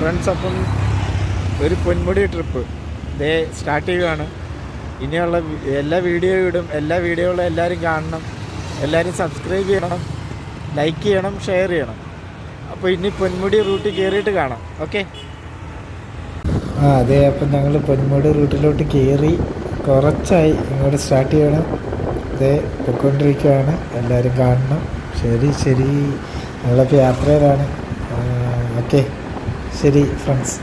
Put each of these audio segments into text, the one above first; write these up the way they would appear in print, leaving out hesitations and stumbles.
Friends, അപ്പം ഒരു Ponmudi trip ഇതേ സ്റ്റാർട്ട് ചെയ്യുകയാണ്. ഇനിയുള്ള എല്ലാ വീഡിയോയും ഇടും. എല്ലാ വീഡിയോകളും എല്ലാവരും കാണണം, എല്ലാവരും സബ്സ്ക്രൈബ് ചെയ്യണം, ലൈക്ക് ചെയ്യണം, ഷെയർ ചെയ്യണം. അപ്പോൾ ഇനി പൊന്മുടി റൂട്ടിൽ കയറിയിട്ട് കാണാം. ഓക്കെ. അതെ, അപ്പം ഞങ്ങൾ പൊന്മുടി റൂട്ടിലോട്ട് കയറി കുറച്ചായി. ഇങ്ങോട്ട് സ്റ്റാർട്ട് ചെയ്യണം. അതെ, പൊയ്ക്കൊണ്ടിരിക്കുകയാണ്. എല്ലാവരും കാണണം. ശരി, ഞങ്ങളിപ്പോൾ യാത്രയിലാണ്. ഓക്കെ, ശരി ഫ്രണ്ട്സ്.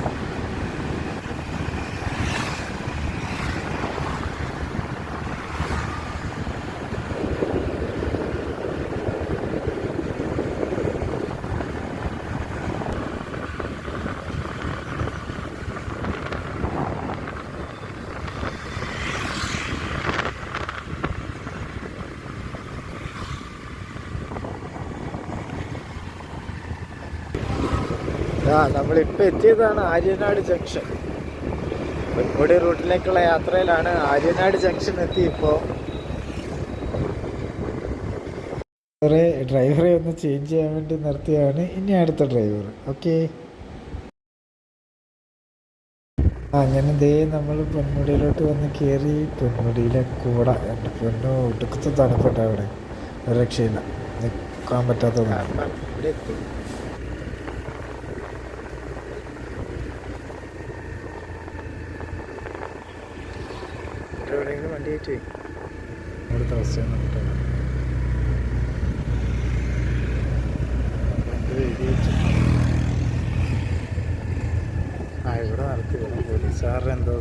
നമ്മളിപ്പോൾ എത്തിയതാണ് ആര്യനാട് ജംഗ്ഷൻ. പൊന്മുടി റൂട്ടിലേക്കുള്ള യാത്രയിലാണ്. ആര്യനാട് ജംഗ്ഷൻ എത്തി. ഇപ്പോൾ ഡ്രൈവറെ ഒന്ന് ചേഞ്ച് ചെയ്യാൻ വേണ്ടി നിർത്തിയാണ്. ഇനി അടുത്ത ഡ്രൈവർ. ഓക്കെ. അങ്ങനെ ദേ നമ്മൾ പൊന്മുടിയിലോട്ട് വന്ന് കയറി. പൊന്മുടിയിലെ കൂട എൻ്റെ പൊന്നോ, ഒടുക്കത്തെ തണുപ്പട്ട അവിടെ. ഒരു രക്ഷയില്ല, നിൽക്കാൻ പറ്റാത്തതാണ്. ഇവിടെ എത്തി. എവിടെയെങ്കിലും വണ്ടി ആയിട്ട് ഇവിടുത്തെ അവസ്ഥയാണ് കേട്ടോ. ഇവിടെ നിർത്തി പോലീസുകാരുടെ എന്തോ